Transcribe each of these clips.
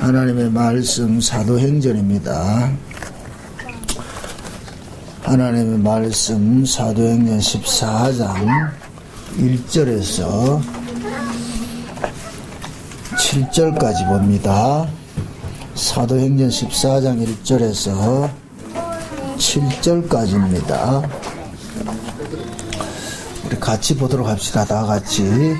하나님의 말씀 사도행전입니다. 하나님의 말씀 사도행전 14장 1절에서 7절까지 봅니다. 사도행전 14장 1절에서 7절까지입니다. 우리 같이 보도록 합시다. 다 같이.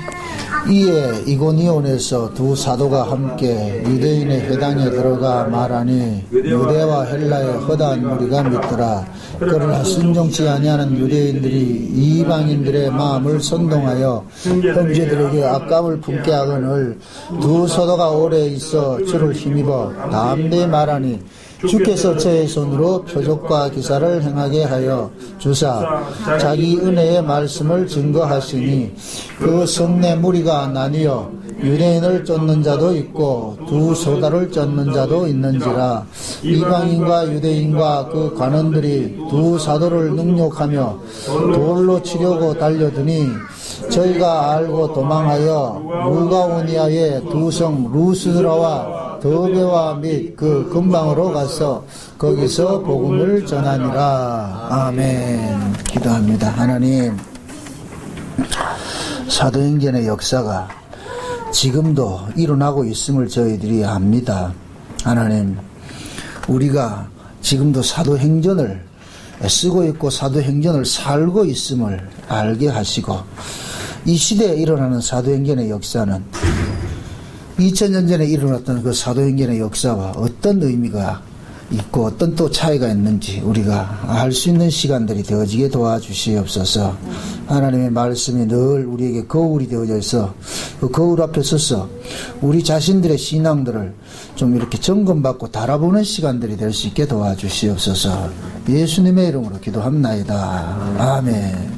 이에 이고니온에서 두 사도가 함께 유대인의 회당에 들어가 말하니 유대와 헬라의 허다한 무리가 믿더라. 그러나 순종치 아니하는 유대인들이 이방인들의 마음을 선동하여 형제들에게 악감을 품게 하거늘 두 사도가 오래 있어 주를 힘입어 담대히 말하니 주께서 저의 손으로 표적과 기사를 행하게 하여 주사 자기 은혜의 말씀을 증거하시니 그 성내 무리가 나뉘어 유대인을 쫓는 자도 있고 두 소다를 쫓는 자도 있는지라. 이방인과 유대인과 그 관원들이 두 사도를 능욕하며 돌로 치려고 달려드니 저희가 알고 도망하여 루가오니아의 두 성 루스드라와 더베와 및 그 근방으로 가서 거기서 복음을 전하니라. 아멘. 기도합니다. 하나님, 사도행전의 역사가 지금도 일어나고 있음을 저희들이 압니다. 하나님, 우리가 지금도 사도행전을 쓰고 있고 사도행전을 살고 있음을 알게 하시고, 이 시대에 일어나는 사도행전의 역사는 2000년 전에 일어났던 그 사도행전의 역사와 어떤 의미가 있고 어떤 또 차이가 있는지 우리가 알 수 있는 시간들이 되어지게 도와주시옵소서. 하나님의 말씀이 늘 우리에게 거울이 되어져 있어 그 거울 앞에 서서 우리 자신들의 신앙들을 좀 이렇게 점검받고 달아보는 시간들이 될 수 있게 도와주시옵소서. 예수님의 이름으로 기도합나이다. 아멘.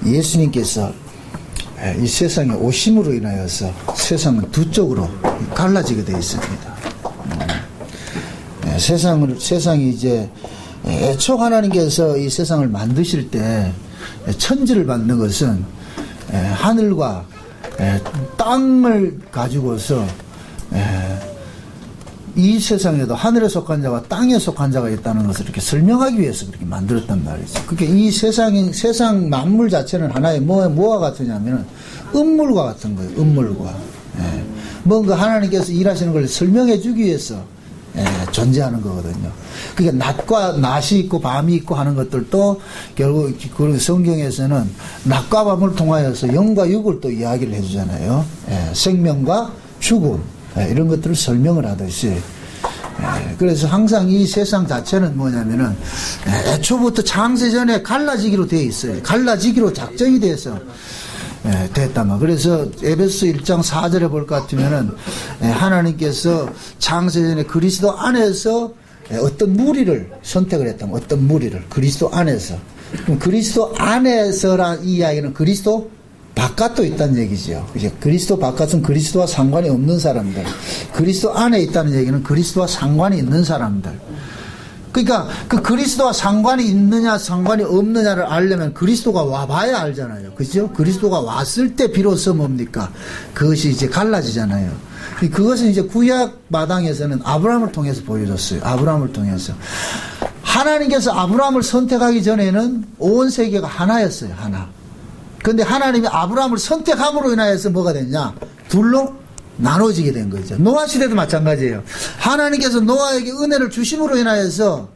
예수님께서 이 세상에 오심으로 인하여서 세상은 두 쪽으로 갈라지게 되어 있습니다. 세상이 이제 애초 하나님께서 이 세상을 만드실 때 천지를 만든 것은 하늘과 땅을 가지고서 이 세상에도 하늘에 속한 자와 땅에 속한 자가 있다는 것을 이렇게 설명하기 위해서 그렇게 만들었단 말이죠. 그러니까 이 세상 만물 자체는 하나의 뭐와 같으냐면은 음물과 같은 거예요. 음물과. 뭔가 하나님께서 일하시는 걸 설명해 주기 위해서 존재하는 거거든요. 그러니까 낮이 있고 밤이 있고 하는 것들도 결국 그 성경에서는 낮과 밤을 통하여서 영과 육을 또 이야기를 해주잖아요. 생명과 죽음. 이런 것들을 설명을 하듯이. 그래서 항상 이 세상 자체는 뭐냐면은 애초부터 창세 전에 갈라지기로 되어 있어요. 갈라지기로 작정이 돼서 됐다마. 그래서 에베소 1장 4절에 볼 것 같으면은 하나님께서 창세 전에 그리스도 안에서 어떤 무리를 선택을 했다면 어떤 무리를 그리스도 안에서. 그럼 그리스도 안에서란 이 이야기는 그리스도 바깥도 있다는 얘기죠. 그죠? 그리스도 바깥은 그리스도와 상관이 없는 사람들. 그리스도 안에 있다는 얘기는 그리스도와 상관이 있는 사람들. 그러니까 그 그리스도와 상관이 있느냐 상관이 없느냐를 알려면 그리스도가 와봐야 알잖아요. 그죠? 그리스도가 왔을 때 비로소 뭡니까? 그것이 이제 갈라지잖아요. 그것은 이제 구약 마당에서는 아브라함을 통해서 보여줬어요. 아브라함을 통해서. 하나님께서 아브라함을 선택하기 전에는 온 세계가 하나였어요. 하나. 근데 하나님이 아브라함을 선택함으로 인하여서 뭐가 됐냐? 둘로 나눠지게 된 거죠. 노아 시대도 마찬가지예요. 하나님께서 노아에게 은혜를 주심으로 인하여서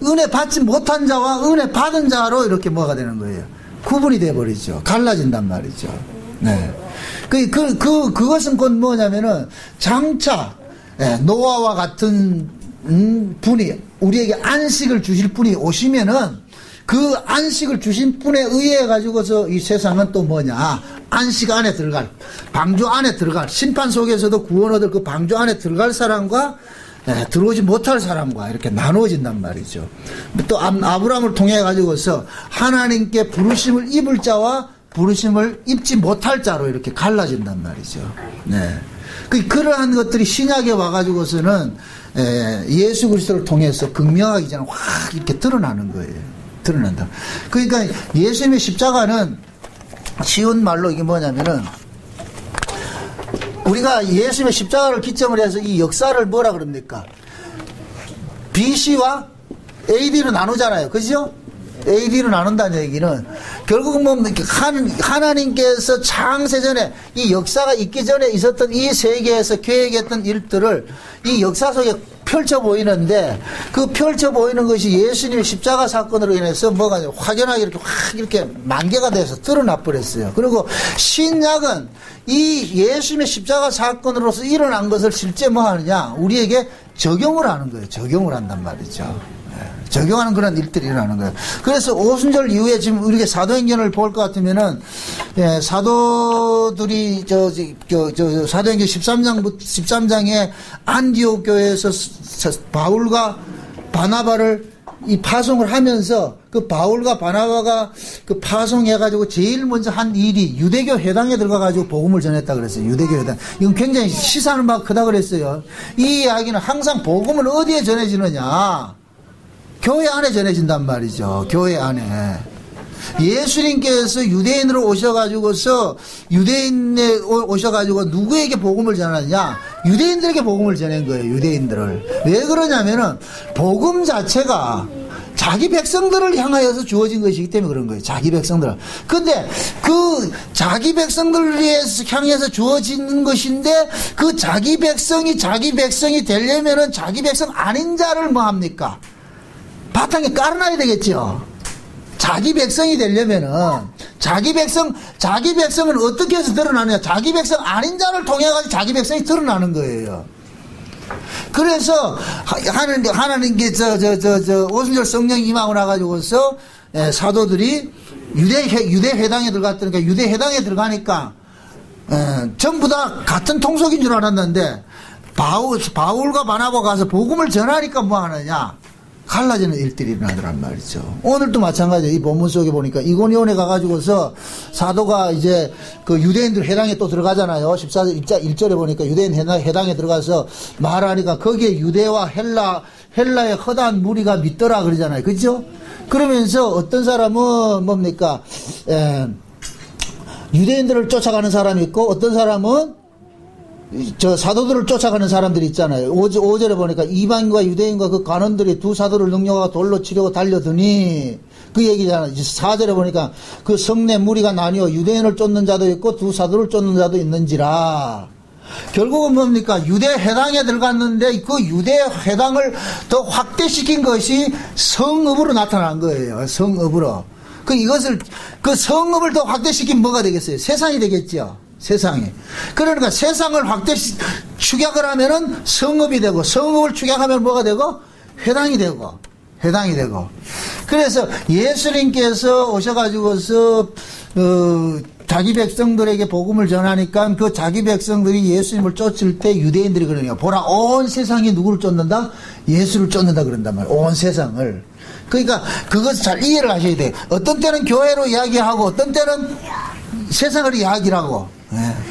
은혜 받지 못한 자와 은혜 받은 자로 이렇게 뭐가 되는 거예요? 구분이 돼버리죠. 갈라진단 말이죠. 네. 그것은 곧 뭐냐면은 장차 노아와 같은 분이 우리에게 안식을 주실 분이 오시면은 그 안식을 주신 분에 의해 가지고서 이 세상은 또 뭐냐? 안식 안에 들어갈, 방주 안에 들어갈, 심판 속에서도 구원 얻을 그 방주 안에 들어갈 사람과 들어오지 못할 사람과 이렇게 나누어진단 말이죠. 또 아브라함을 통해 가지고서 하나님께 부르심을 입을 자와 부르심을 입지 못할 자로 이렇게 갈라진단 말이죠. 네. 그러한 것들이 신약에 와가지고서는 예수 그리스도를 통해서 극명하기 전에 확 이렇게 드러나는 거예요. 드러난다. 그러니까 예수님의 십자가는 쉬운 말로 이게 뭐냐면은 우리가 예수님의 십자가를 기점으로 해서 이 역사를 뭐라 그럽니까? BC와 AD로 나누잖아요. 그죠? AD로 나눈다는 얘기는 결국은 뭐 하나님께서 창세전에 이 역사가 있기 전에 있었던 이 세계에서 계획했던 일들을 이 역사 속에 펼쳐 보이는데 그 펼쳐 보이는 것이 예수님의 십자가 사건으로 인해서 뭐가 확연하게 이렇게 확 이렇게 만개가 돼서 드러나 버렸어요. 그리고 신약은 이 예수님의 십자가 사건으로서 일어난 것을 실제 뭐 하느냐? 우리에게 적용을 하는 거예요. 적용을 한단 말이죠. 적용하는 그런 일들이 일어나는 거예요. 그래서 오순절 이후에 지금 우리가 사도행전을 볼 것 같으면은, 사도들이, 사도행전 13장에 안디옥 교회에서 바울과 바나바를 이 파송을 하면서 그 바울과 바나바가 그 파송해가지고 제일 먼저 한 일이 유대교 회당에 들어가가지고 복음을 전했다 그랬어요. 유대교 회당. 이건 굉장히 시사하는 바가 크다 그랬어요. 이 이야기는 항상 복음은 어디에 전해지느냐? 교회 안에 전해진단 말이죠. 교회 안에. 예수님께서 유대인으로 오셔가지고서 유대인에 오셔가지고 누구에게 복음을 전하느냐? 유대인들에게 복음을 전한 거예요. 유대인들을. 왜 그러냐면은 복음 자체가 자기 백성들을 향하여서 주어진 것이기 때문에 그런 거예요. 자기 백성들. 근데 그 자기 백성들을 향해서 주어진 것인데 그 자기 백성이 되려면은 자기 백성 아닌 자를 뭐 합니까? 바탕에 깔아놔야 되겠죠. 자기 백성이 되려면은 자기 백성은 어떻게 해서 드러나느냐? 자기 백성 아닌 자를 통해 가지고 자기 백성이 드러나는 거예요. 그래서 하나님께 오순절 성령이 임하고 나가지고서 사도들이 유대 회당에 들어갔다니까 유대 회당에 들어가니까 전부 다 같은 통속인 줄 알았는데 바울과 바나바가 가서 복음을 전하니까 뭐 하느냐? 갈라지는 일들이 일어나더란 말이죠. 오늘도 마찬가지예요. 이 본문 속에 보니까 이고니온에 가가지고서 사도가 이제 그 유대인들 회당에 또 들어가잖아요. 14절 1절에 보니까 유대인 회당에 들어가서 말하니까 거기에 유대와 헬라의 허다한 무리가 믿더라 그러잖아요. 그죠? 그러면서 어떤 사람은 뭡니까? 유대인들을 쫓아가는 사람이 있고 어떤 사람은 사도들을 쫓아가는 사람들이 있잖아요. 5절에 보니까 이방인과 유대인과 그 간원들이 두 사도를 능력하고 돌로 치려고 달려드니 그 얘기잖아요. 4절에 보니까 그 성내 무리가 나뉘어 유대인을 쫓는 자도 있고 두 사도를 쫓는 자도 있는지라. 결국은 뭡니까? 유대 회당에 들어갔는데 그 유대 회당을 더 확대시킨 것이 성읍으로 나타난 거예요. 성읍으로. 그 성읍을 더 확대시킨 뭐가 되겠어요? 세상이 되겠죠. 세상이. 그러니까 세상을 축약을 하면은 성읍이 되고, 성읍을 축약하면 뭐가 되고? 회당이 되고. 그래서 예수님께서 오셔가지고서, 자기 백성들에게 복음을 전하니까 그 자기 백성들이 예수님을 쫓을 때 유대인들이 그러니까, 보라, 온 세상이 누구를 쫓는다? 예수를 쫓는다 그런단 말이에요. 온 세상을. 그러니까 그것을 잘 이해를 하셔야 돼요. 어떤 때는 교회로 이야기하고, 어떤 때는 세상을 이야기를 하고,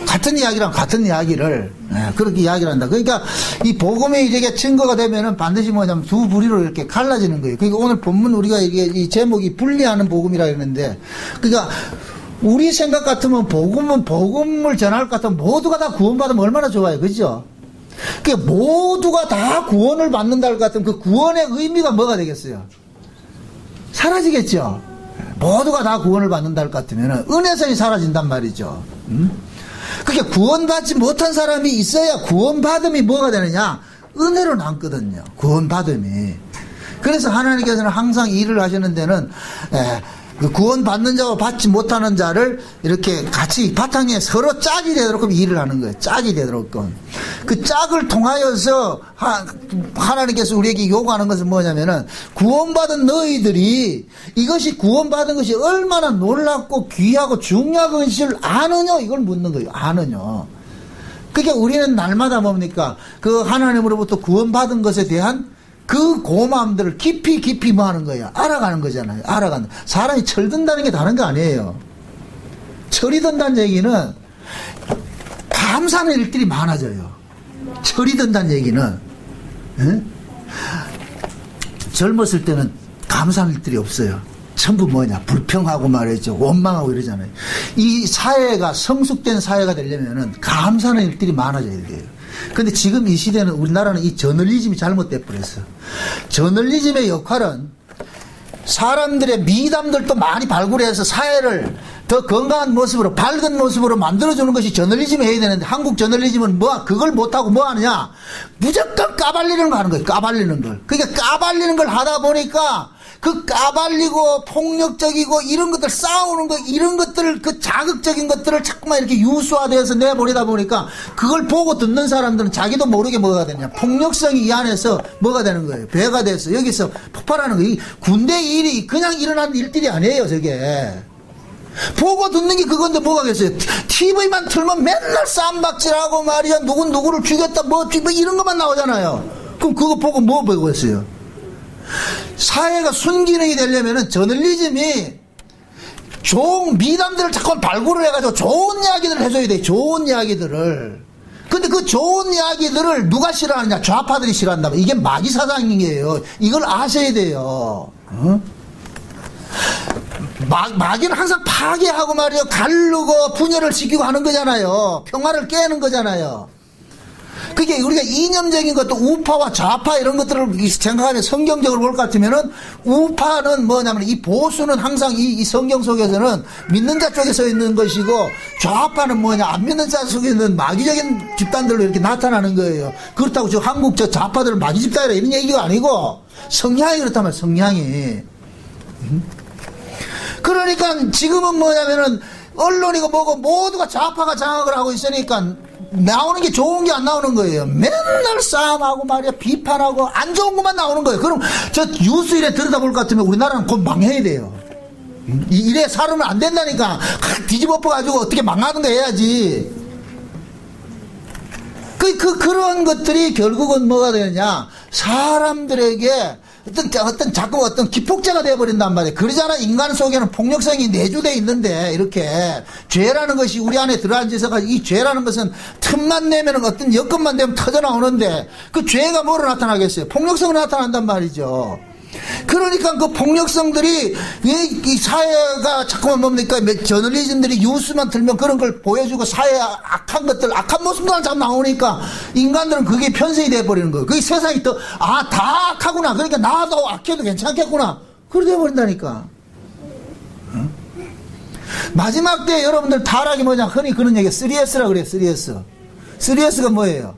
같은 이야기랑 같은 이야기를 그렇게 이야기를 한다. 그러니까 이 복음의 이게 증거가 되면은 반드시 뭐냐면 두 부리로 이렇게 갈라지는 거예요. 그러니까 오늘 본문 우리가 이게 이 제목이 분리하는 복음이라 했는데, 그러니까 우리 생각 같으면 복음을 전할 것 같으면 모두가 다 구원받으면 얼마나 좋아요, 그죠? 그러니까 모두가 다 구원을 받는다 할 것 같으면 그 구원의 의미가 뭐가 되겠어요? 사라지겠죠. 모두가 다 구원을 받는다 할 것 같으면 은혜성이 사라진단 말이죠. 그게 구원받지 못한 사람이 있어야 구원받음이 뭐가 되느냐? 은혜로 남거든요. 구원받음이. 그래서 하나님께서는 항상 일을 하시는 데는 그 구원받는 자와 받지 못하는 자를 이렇게 같이 바탕에 서로 짝이 되도록 일을 하는 거예요. 짝이 되도록. 그 짝을 통하여서 하나님께서 우리에게 요구하는 것은 뭐냐면은 구원받은 너희들이 이것이 구원받은 것이 얼마나 놀랍고 귀하고 중요한 것을 아느냐 이걸 묻는 거예요. 아느냐. 그러니까 우리는 날마다 뭡니까? 그 하나님으로부터 구원받은 것에 대한 그 고마움들을 깊이 뭐 하는 거예요? 알아가는 거잖아요. 알아가는. 사람이 철든다는 게 다른 거 아니에요. 철이 든다는 얘기는 감사하는 일들이 많아져요. 철이 든다는 얘기는 젊었을 때는 감사하는 일들이 없어요. 전부 뭐냐, 불평하고 말이죠. 원망하고 이러잖아요. 이 사회가 성숙된 사회가 되려면은 감사하는 일들이 많아져야 돼요. 근데 지금 이 시대는 우리나라는 이 저널리즘이 잘못돼 버렸어. 저널리즘의 역할은 사람들의 미담들도 많이 발굴해서 사회를 더 건강한 모습으로, 밝은 모습으로 만들어주는 것이 저널리즘이 해야 되는데, 한국 저널리즘은 그걸 못하고 뭐 하느냐? 무조건 까발리는 거 하는 거예요. 까발리는 걸. 그러니까 까발리는 걸 하다 보니까 그 까발리고 폭력적이고 이런 것들 싸우는 거, 이런 것들을, 그 자극적인 것들을 자꾸만 이렇게 유수화돼서 내버리다 보니까 그걸 보고 듣는 사람들은 자기도 모르게 뭐가 되냐, 폭력성이 이 안에서 뭐가 되는 거예요. 배가 돼서 여기서 폭발하는 거예요. 군대 일이 그냥 일어나는 일들이 아니에요, 저게. 보고 듣는 게 그건데 뭐가겠어요. TV만 틀면 맨날 쌈박질하고 말이야, 누구를 죽였다 뭐 이런 것만 나오잖아요. 그럼 그거 보고 뭐 보고 있어요. 사회가 순기능이 되려면은 저널리즘이 좋은 미담들을 자꾸 발굴을 해가지고 좋은 이야기들을 해줘야 돼. 좋은 이야기들을. 근데 그 좋은 이야기들을 누가 싫어하느냐? 좌파들이 싫어한다. 이게 마귀 사상이에요. 이걸 아셔야 돼요. 어? 마귀는 항상 파괴하고 말이요, 가르고 분열을 시키고 하는 거잖아요. 평화를 깨는 거잖아요. 그게 우리가 이념적인 것도 우파와 좌파 이런 것들을 생각하면 성경적으로 볼 것 같으면은, 우파는 뭐냐면 이 보수는 항상 이 성경 속에서는 믿는 자 쪽에 서 있는 것이고, 좌파는 뭐냐, 안 믿는 자 속에 있는 마귀적인 집단들로 이렇게 나타나는 거예요. 그렇다고 저 한국 저 좌파들은 마귀 집단이라 이런 얘기가 아니고, 성향이 그렇다면 성향이. 그러니까 지금은 뭐냐면은 언론이고 뭐고 모두가 좌파가 장악을 하고 있으니까 나오는 게 좋은 게 안 나오는 거예요. 맨날 싸움하고 말이야, 비판하고 안 좋은 것만 나오는 거예요. 그럼 저 뉴스 이래 들여다볼 것 같으면 우리나라는 곧 망해야 돼요. 이래 살으면 안 된다니까. 뒤집어 엎어가지고 어떻게 망하든가 해야지. 그런 것들이 결국은 뭐가 되느냐, 사람들에게 자꾸 어떤 기폭제가 되어버린단 말이에요. 그러잖아. 인간 속에는 폭력성이 내주되어 있는데, 이렇게 죄라는 것이 우리 안에 들어앉아서, 이 죄라는 것은 틈만 내면 어떤 여건만 되면 터져나오는데, 그 죄가 뭐로 나타나겠어요? 폭력성으로 나타난단 말이죠. 그러니까 그 폭력성들이, 이 사회가 자꾸만 뭡니까, 저널리즘들이 뉴스만 들면 그런 걸 보여주고 사회의 악한 것들, 악한 모습만 자꾸 나오니까 인간들은 그게 편성이 돼버리는 거예요. 그게 세상이 더, 다 악하구나. 그러니까 나도 악해도 괜찮겠구나. 그래 돼버린다니까. 응? 마지막 때 여러분들 타락이 뭐냐, 흔히 그런 얘기, 3S라 그래요. 3S. 3S가 뭐예요?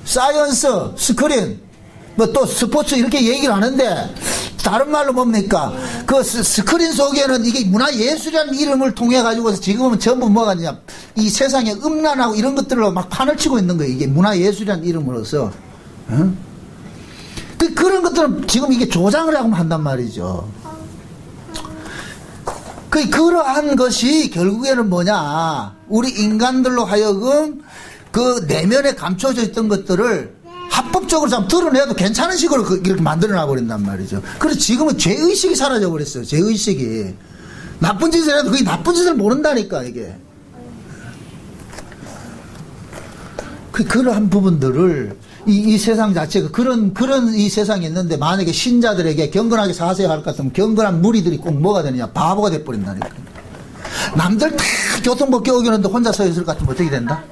사이언스, 스크린, 뭐 또 스포츠 이렇게 얘기를 하는데, 다른 말로 뭡니까? 그 스크린 속에는 이게 문화예술이라는 이름을 통해 가지고서 지금은 전부 뭐가 되냐, 이 세상에 음란하고 이런 것들로 막 판을 치고 있는 거예요. 이게 문화예술이라는 이름으로서. 어? 그런 것들은 지금 이게 조장을 하고 한단 말이죠. 그러한 것이 결국에는 뭐냐, 우리 인간들로 하여금 그 내면에 감춰져 있던 것들을 합법적으로 좀 드러내도 괜찮은 식으로 이렇게 만들어놔 버린단 말이죠. 그래서 지금은 죄의식이 사라져 버렸어요. 죄의식이. 나쁜 짓을 해도 그게 나쁜 짓을 모른다니까, 이게. 그러한 부분들을 이 세상 자체가 그런 이 세상이 있는데, 만약에 신자들에게 경건하게 사세요 할 것 같으면 경건한 무리들이 꼭 뭐가 되느냐, 바보가 돼버린다니까. 남들 다 교통법규 어기는데 혼자 서 있을 것 같으면 어떻게 된다?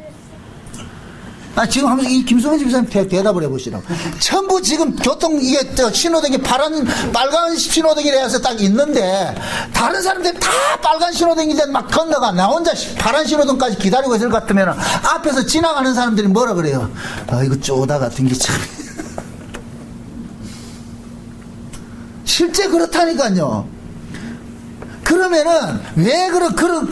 지금 한번 이 김수민 집사님 대답을 해보시라고. 전부 지금 이게 신호등이 빨간 신호등이라서 딱 있는데, 다른 사람들이 다 빨간 신호등인데 막 건너가. 나 혼자 파란 신호등까지 기다리고 있을 것 같으면 앞에서 지나가는 사람들이 뭐라 그래요? 이거 쪼다 같은 게 참. 실제 그렇다니까요. 그러면은 왜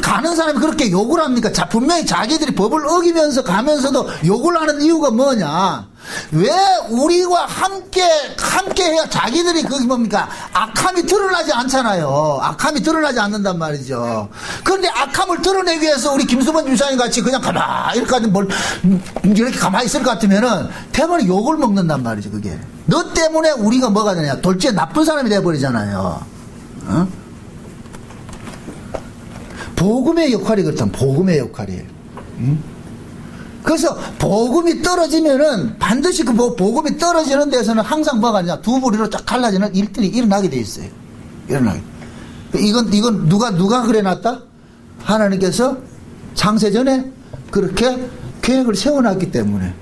가는 사람이 그렇게 욕을 합니까? 분명히 자기들이 법을 어기면서 가면서도 욕을 하는 이유가 뭐냐? 왜 우리와 함께 해야 자기들이 그게 뭡니까? 악함이 드러나지 않잖아요. 악함이 드러나지 않는단 말이죠. 그런데 악함을 드러내기 위해서 우리 김수범 주사님 같이 그냥 이렇게 가만히 있을 것 같으면은 대부분 욕을 먹는단 말이죠. 그게. 너 때문에 우리가 뭐가 되냐? 돌째 나쁜 사람이 돼버리잖아요. 어? 복음의 역할이 그렇다면 복음의 역할이에요. 응? 그래서 복음이 떨어지면은 반드시 그 복음이 떨어지는 데서는 항상 뭐가 아니냐, 두 부리로 쫙 갈라지는 일들이 일어나게 돼 있어요. 일어나게. 이건 누가 그래놨다? 하나님께서 창세 전에 그렇게 계획을 세워놨기 때문에.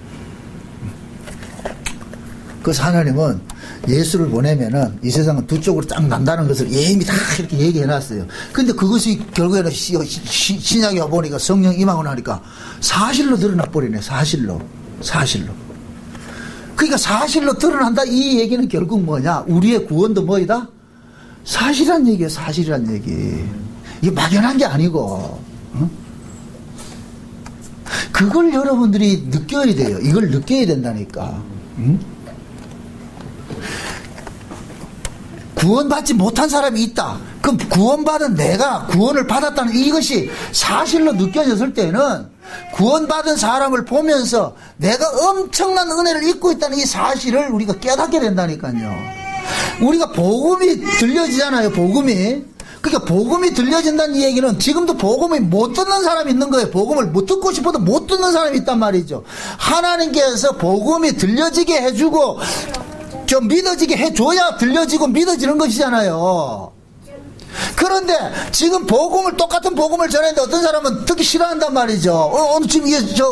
그래서 하나님은 예수를 보내면은 이 세상은 두 쪽으로 딱 난다는 것을 이미 다 이렇게 얘기해놨어요. 근데 그것이 결국에는 신약에 와보니까 성령 임하고 나니까 사실로 드러나 버리네. 사실로. 그러니까 사실로 드러난다. 이 얘기는 결국 뭐냐? 우리의 구원도 뭐이다? 사실이란 얘기예요. 사실이란 얘기. 이게 막연한 게 아니고. 그걸 여러분들이 느껴야 돼요. 이걸 느껴야 된다니까. 구원받지 못한 사람이 있다. 그럼 구원받은 내가 구원을 받았다는 이것이 사실로 느껴졌을 때는 구원받은 사람을 보면서 내가 엄청난 은혜를 입고 있다는 이 사실을 우리가 깨닫게 된다니까요. 우리가 복음이 들려지잖아요. 복음이. 그러니까 복음이 들려진다는 이 얘기는 지금도 복음을 못 듣는 사람이 있는 거예요. 복음을 못 듣고 싶어도 못 듣는 사람이 있단 말이죠. 하나님께서 복음이 들려지게 해주고 좀 믿어지게 해줘야 들려지고 믿어지는 것이잖아요. 그런데 지금 똑같은 복음을 전했는데 어떤 사람은 듣기 싫어한단 말이죠. 오늘 지금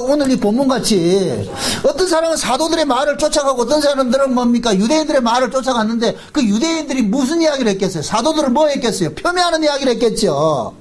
오늘 이 본문같이 어떤 사람은 사도들의 말을 쫓아가고 어떤 사람들은 뭡니까? 유대인들의 말을 쫓아갔는데 그 유대인들이 무슨 이야기를 했겠어요? 사도들은 뭐 했겠어요? 폄훼하는 이야기를 했겠죠.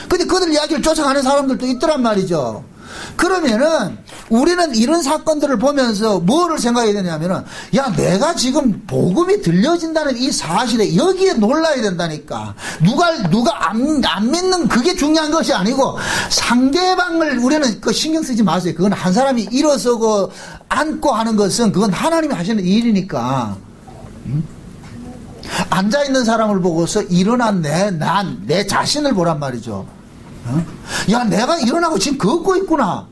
근데 그들 이야기를 쫓아가는 사람들도 있더란 말이죠. 그러면은 우리는 이런 사건들을 보면서 뭐를 생각해야 되냐면은 야 내가 지금 복음이 들려진다는 이 사실에 여기에 놀라야 된다니까. 누가 안 믿는 그게 중요한 것이 아니고 상대방을 우리는 그 신경 쓰지 마세요. 그건 한 사람이 일어서고 앉고 하는 것은 그건 하나님이 하시는 일이니까. 앉아있는 사람을 보고서 일어난 내 자신을 보란 말이죠. 야 내가 일어나고 지금 걷고 있구나.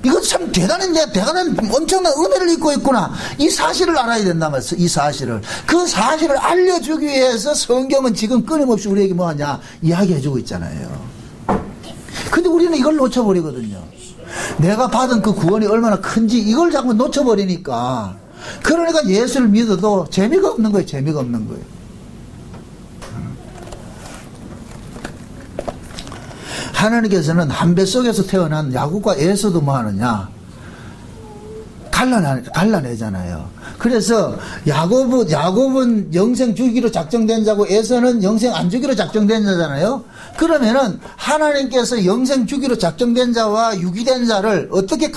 이거 참 대단한 엄청난 은혜를 입고 있구나. 이 사실을 알아야 된단 말이에요. 이 사실을. 그 사실을 알려주기 위해서 성경은 지금 끊임없이 우리에게 뭐하냐 이야기해주고 있잖아요. 근데 우리는 이걸 놓쳐버리거든요. 내가 받은 그 구원이 얼마나 큰지 이걸 자꾸 놓쳐버리니까. 그러니까 예수를 믿어도 재미가 없는 거예요. 재미가 없는 거예요. 하나님께서는 한 뱃속에서 태어난 야곱과 에서도 뭐 하느냐? 갈라내잖아요. 그래서 야곱은 영생 주기로 작정된 자고 에서는 영생 안 주기로 작정된 자잖아요. 그러면은 하나님께서 영생 주기로 작정된 자와 유기된 자를 어떻게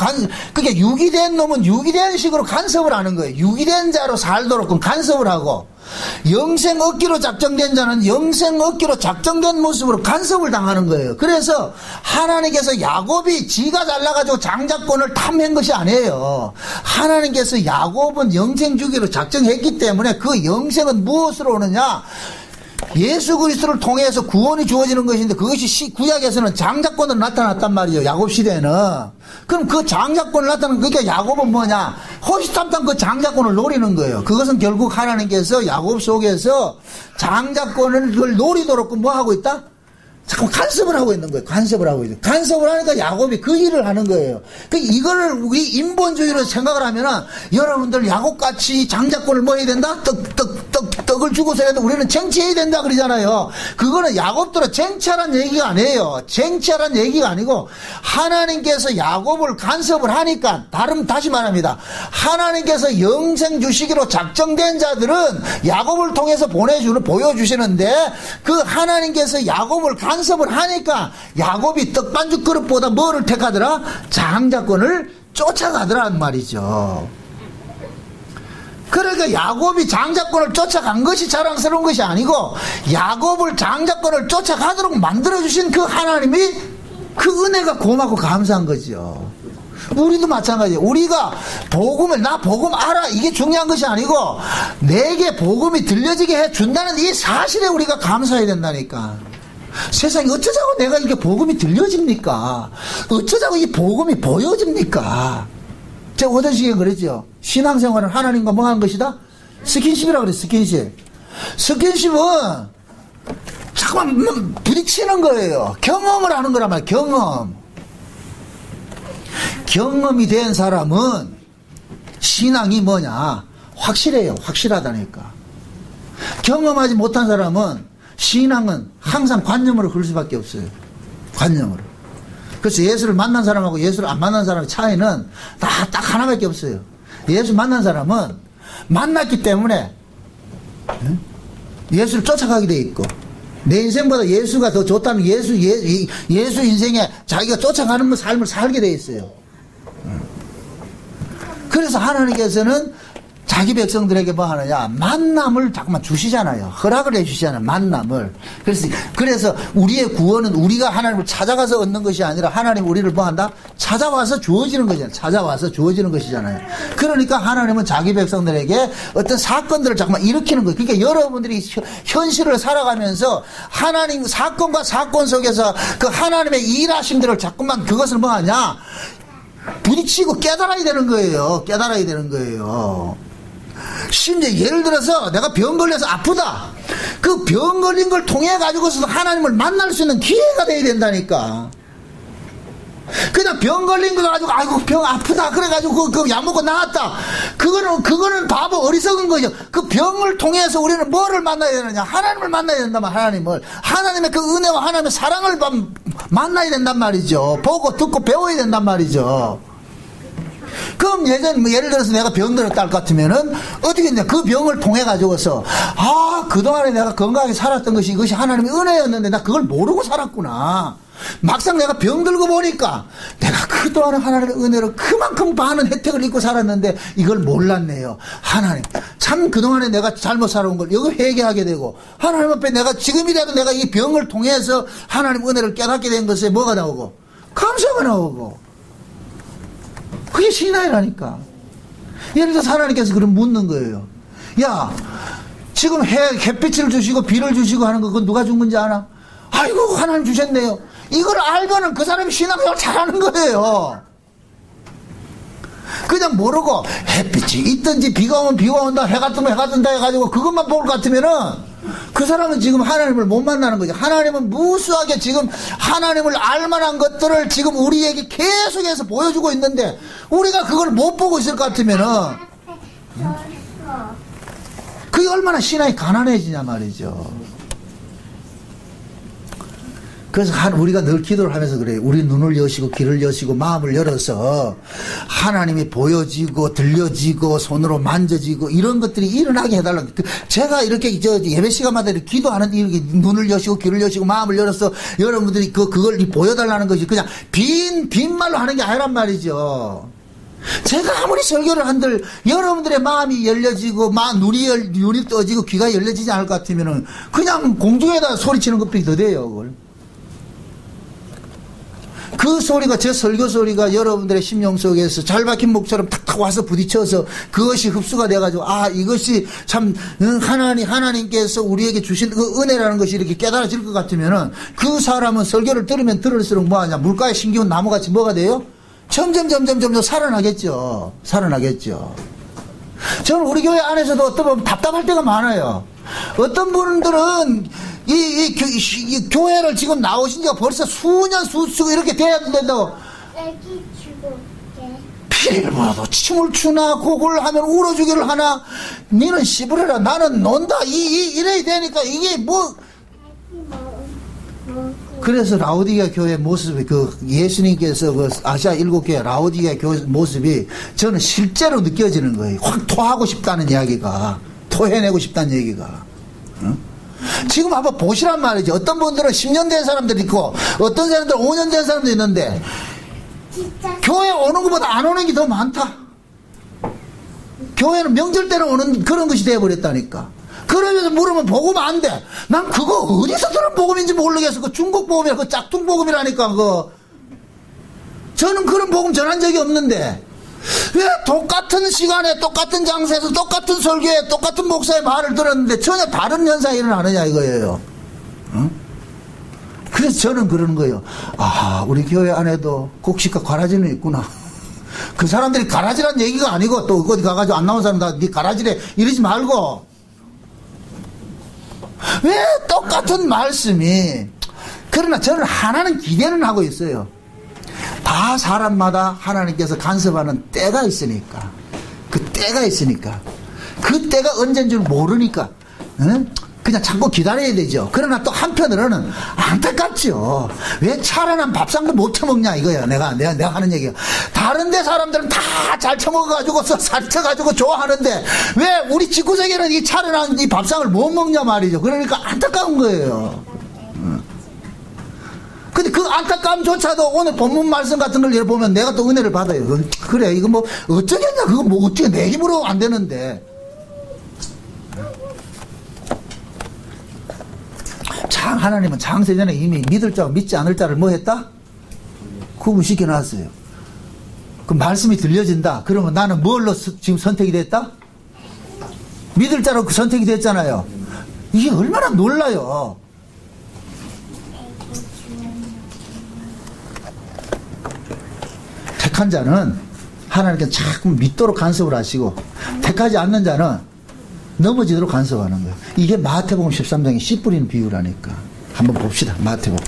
그게 유기된 놈은 유기된 식으로 간섭을 하는 거예요. 유기된 자로 살도록 간섭을 하고 영생 얻기로 작정된 자는 영생 얻기로 작정된 모습으로 간섭을 당하는 거예요. 그래서 하나님께서 야곱이 지가 잘나가지고 장자권을 탐한 것이 아니에요. 하나님께서 야곱은 영생 주기로 작정했기 때문에 그 영생은 무엇으로 오느냐? 예수 그리스도를 통해서 구원이 주어지는 것인데 그것이 구약에서는 장자권으로 나타났단 말이에요. 야곱 시대에는. 그럼 그 장자권을 나타나는 그러니까 야곱은 뭐냐? 호시탐탐 그 장자권을 노리는 거예요. 그것은 결국 하나님께서 야곱 속에서 장자권을 노리도록 뭐 하고 있다? 자꾸 간섭을 하고 있는 거예요. 간섭을 하니까 야곱이 그 일을 하는 거예요. 이거를 우리 인본주의로 생각을 하면은 여러분들 야곱같이 장자권을 뭐 해야 된다? 떡을 주고서 해도 우리는 쟁취해야 된다 그러잖아요. 그거는 야곱들은 쟁취하라는 얘기가 아니에요. 쟁취하라는 얘기가 아니고 하나님께서 야곱을 간섭을 하니까 다시 말합니다. 하나님께서 영생 주시기로 작정된 자들은 야곱을 통해서 보여주시는데 그 하나님께서 야곱을 간섭을 하니까 야곱이 떡반죽 그릇보다 뭐를 택하더라? 장자권을 쫓아가더란 말이죠. 그러니까 야곱이 장자권을 쫓아간 것이 자랑스러운 것이 아니고 야곱을 장자권을 쫓아가도록 만들어주신 그 하나님이 그 은혜가 고맙고 감사한 거죠. 우리도 마찬가지예요. 우리가 나 복음 알아 이게 중요한 것이 아니고 내게 복음이 들려지게 해준다는 이 사실에 우리가 감사해야 된다니까. 세상에 어쩌자고 내가 이게 복음이 들려집니까? 어쩌자고 이 복음이 보여집니까? 제가 오전 시간에 그랬죠. 신앙생활은 하나님과 뭐 하는 것이다? 스킨십이라고 그랬어요. 스킨십은 잠깐만 부딪히는 거예요. 경험을 하는 거란 말이에요. 경험이 된 사람은 신앙이 뭐냐? 확실해요. 확실하다니까. 경험하지 못한 사람은 신앙은 항상 관념으로 그럴 수밖에 없어요. 관념으로. 그래서 예수를 만난 사람하고 예수를 안 만난 사람의 차이는 딱 하나밖에 없어요. 예수 만난 사람은 만났기 때문에 예수를 쫓아가게 돼 있고, 내 인생보다 예수가 더 좋다는 예수 인생에 자기가 쫓아가는 삶을 살게 돼 있어요. 그래서 하나님께서는 자기 백성들에게 뭐 하느냐, 만남을 자꾸만 주시잖아요. 허락을 해주시잖아요. 만남을. 그래서 우리의 구원은 우리가 하나님을 찾아가서 얻는 것이 아니라 하나님 우리를 뭐 한다? 찾아와서 주어지는 거잖아요. 찾아와서 주어지는 것이잖아요. 그러니까 하나님은 자기 백성들에게 어떤 사건들을 자꾸만 일으키는 거예요. 그러니까 여러분들이 현실을 살아가면서 하나님 사건과 사건 속에서 그 하나님의 일하심들을 자꾸만 그것을 뭐 하냐? 부딪히고 깨달아야 되는 거예요. 깨달아야 되는 거예요. 심지어 예를 들어서 내가 병 걸려서 아프다. 그 병 걸린 걸 통해 가지고서 하나님을 만날 수 있는 기회가 돼야 된다니까. 그냥 병 걸린 거 가지고 아이고 병 아프다 그래가지고 그 약 먹고 나았다. 그거는 바보 어리석은 거죠. 그 병을 통해서 우리는 뭐를 만나야 되느냐? 하나님을 만나야 된다면 하나님의 그 은혜와 하나님의 사랑을 만나야 된단 말이죠. 보고 듣고 배워야 된단 말이죠. 그럼 예를 들어서 내가 병 들었다 할 것 같으면은 어떻게 했냐? 그 병을 통해 가지고서 그동안에 내가 건강하게 살았던 것이 이것이 하나님의 은혜였는데 나 그걸 모르고 살았구나. 막상 내가 병 들고 보니까 내가 그동안에 하나님의 은혜로 그만큼 많은 혜택을 입고 살았는데 이걸 몰랐네요. 하나님 참 그동안에 내가 잘못 살아온 걸 이거 회개하게 되고, 하나님 앞에 내가 지금이라도 내가 이 병을 통해서 하나님 은혜를 깨닫게 된 것에 뭐가 나오고? 감사가 나오고. 그게 신앙이라니까. 예를 들어서 하나님께서 그럼 묻는 거예요. 야, 지금 햇빛을 주시고 비를 주시고 하는 거 그건 누가 준 건지 아나? 아이고 하나님 주셨네요. 이걸 알고는 그 사람이 신앙생활 잘하는 거예요. 그냥 모르고 햇빛이 있든지 비가 오면 비가 온다, 해가 뜨면 해가 뜬다 해가지고 그것만 볼 것 같으면은 그 사람은 지금 하나님을 못 만나는 거죠. 하나님은 무수하게 지금 하나님을 알만한 것들을 지금 우리에게 계속해서 보여주고 있는데 우리가 그걸 못 보고 있을 것 같으면은 그게 얼마나 신앙이 가난해지냐 말이죠. 그래서 우리가 늘 기도를 하면서 그래요. 우리 눈을 여시고 귀를 여시고 마음을 열어서 하나님이 보여지고 들려지고 손으로 만져지고 이런 것들이 일어나게 해달라고. 제가 이렇게 예배 시간마다 이렇게 기도하는데 이렇게 눈을 여시고 귀를 여시고 마음을 열어서 여러분들이 그걸 보여달라는 것이 그냥 빈말로 하는 게 아니란 말이죠. 제가 아무리 설교를 한들 여러분들의 마음이 열려지고 눈이 떠지고 귀가 열려지지 않을 것 같으면은 그냥 공중에다 소리치는 것밖에 더 돼요. 그걸. 그 소리가, 제 설교 소리가 여러분들의 심령 속에서 잘 박힌 목처럼 탁탁 와서 부딪혀서 그것이 흡수가 돼가지고 이것이 참 하나님께서 우리에게 주신 그 은혜라는 것이 이렇게 깨달아질 것 같으면은 그 사람은 설교를 들으면 들을수록 뭐하냐? 물가에 심기운 나무같이 뭐가 돼요? 점점 살아나겠죠. 저는 우리 교회 안에서도 어떤 분 답답할 때가 많아요. 어떤 분들은 이 교회를 지금 나오신 지가 벌써 수년 수수고 이렇게 돼야 된다고 피리를 몰아도 춤을 추나 곡을 하면 울어주기를 하나, 니는 씨부레라 나는 논다 이래야 되니까 이게 뭐. 그래서 라오디게아 교회 모습이 예수님께서 아시아 7교회 라오디게아 교회 모습이 저는 실제로 느껴지는 거예요. 확 토하고 싶다는 이야기가, 토해내고 싶다는 얘기가. 응? 지금 한번 보시란 말이죠. 어떤 분들은 10년 된 사람들이 있고 어떤 사람들은 5년 된 사람도 있는데 교회 오는 것보다 안 오는 게 더 많다. 교회는 명절 때는 오는 그런 것이 되어버렸다니까. 그러면서 물으면 복음 안 돼. 난 그거 어디서 들은 복음인지 모르겠어. 그 중국 복음이라 그 짝퉁 복음이라니까. 저는 그런 복음 전한 적이 없는데 왜 똑같은 시간에 똑같은 장소에서 똑같은 설교에 똑같은 목사의 말을 들었는데 전혀 다른 현상이 일어나느냐 이거예요. 응? 그래서 저는 그러는 거예요. 우리 교회 안에도 곡식과 가라지는 있구나. 그 사람들이 가라지란 얘기가 아니고 또 어디 가가지고 안 나온 사람 다 네 가라지래 이러지 말고, 왜 똑같은 말씀이. 그러나 저는 하나는 기대는 하고 있어요. 다 사람마다 하나님께서 간섭하는 때가 있으니까. 그 때가 언제인 줄 모르니까 응? 그냥 참고 기다려야 되죠. 그러나 또 한편으로는 안타깝죠. 왜 차려난 밥상도 못 처먹냐 이거야. 내가 하는 얘기야. 다른 데 사람들은 다 잘 처먹어가지고서 살쪄가지고 좋아하는데 왜 우리 집구석에는 이 차려난 이 밥상을 못 먹냐 말이죠. 그러니까 안타까운 거예요. 근데 그 안타까움조차도 오늘 본문 말씀 같은 걸 보면 내가 또 은혜를 받아요. 그래 이거 뭐 어쩌겠냐. 그거 뭐 어떻게 내 힘으로 안 되는데. 하나님은 창세전에 이미 믿을 자와 믿지 않을 자를 뭐 했다? 구분시켜 놨어요. 그 말씀이 들려진다. 그러면 나는 뭘로 지금 선택이 됐다? 믿을 자로 그 선택이 됐잖아요. 이게 얼마나 놀라요. 택한 자는 하나님께 자꾸 믿도록 간섭을 하시고 택하지 않는 자는 넘어지도록 간섭하는 거예요. 이게 마태복음 13장의 씨 뿌리는 비유라니까. 한번 봅시다. 마태복음.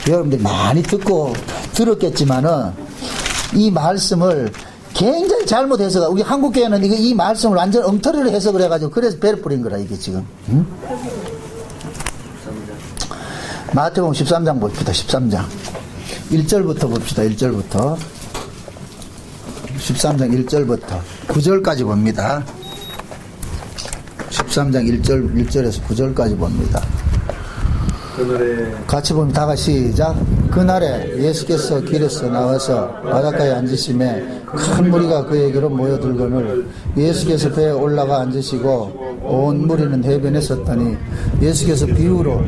여러분들 많이 들었겠지만은 이 말씀을 굉장히 잘못 해석하고 우리 한국교회는 이 말씀을 완전 엉터리로 해석을 해가지고 그래서 배를 뿌린 거라 이게 지금. 응? 마태복음 13장 봅시다. 13장 1절부터 봅시다. 1절부터 13장 1절부터 9절까지 봅니다. 13장 1절에서 9절까지 봅니다. 그날에 같이 보면 다 같이 시작. 그날에 예수께서 길에서 나와서 바닷가에 앉으심에 큰 무리가 그에게로 모여들거늘 예수께서 배에 올라가 앉으시고 온 무리는 해변에 섰더니 예수께서 비유로